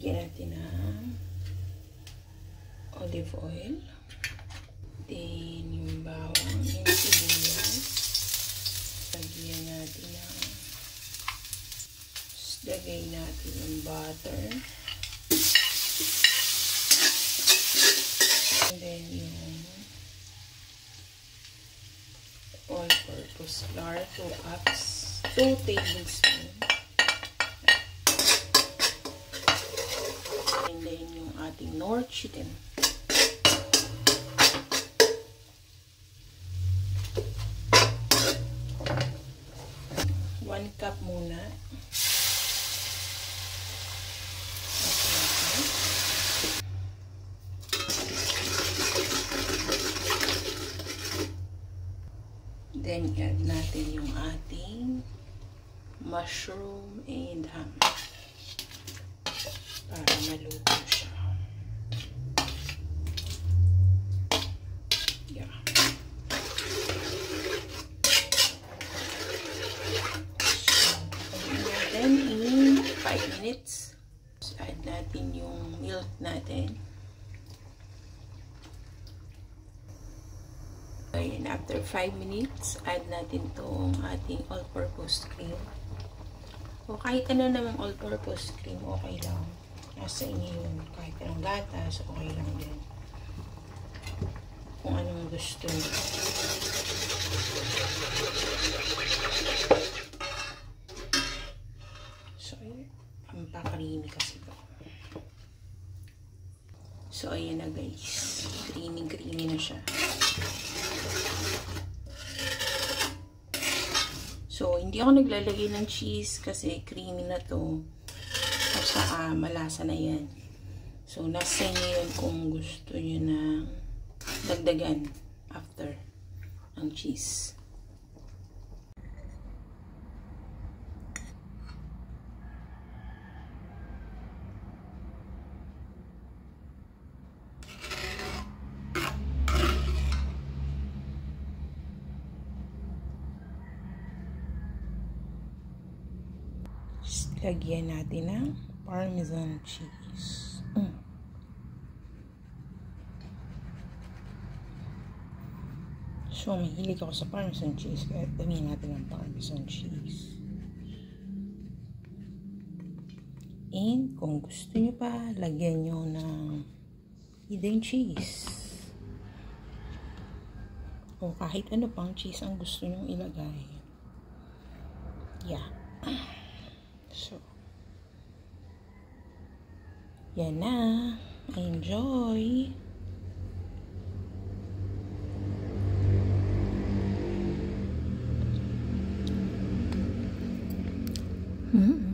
Lagyan natin ng olive oil. Then, yung bawang, yung sibuyas. Lagyan natin ng lagay natin yung butter. And then, yung all-purpose flour, 2 cups, 2 tablespoons. And then, yung ating Knorr chicken. One cup muna. Then, add natin yung ating mushroom and ham para maluto siya. Yeah. So, then in 5 minutes, add natin yung milk natin. And after 5 minutes, add natin tong ating all-purpose cream. O kahit ano namang all-purpose cream, okay lang. Nasa inyo yun. Kahit anong gatas, okay lang din. Kung anong gusto nyo. So, pampaka-creamy kasi ito. So, ayan na guys. Creamy-creamy na siya. So, hindi ako naglalagay ng cheese kasi creamy na to. At saka, malasa na yan. So, nasa inyo yun kung gusto nyo na dagdagan after ang cheese. Lagyan natin ng Parmesan cheese. So, mahilig ako sa Parmesan cheese, kaya damihan natin ng Parmesan cheese. And, kung gusto nyo pa, lagyan nyo ng hidden cheese. O kahit ano pang cheese ang gusto nyo ilagay. Yeah. So, yan na. Enjoy! Mm-hmm.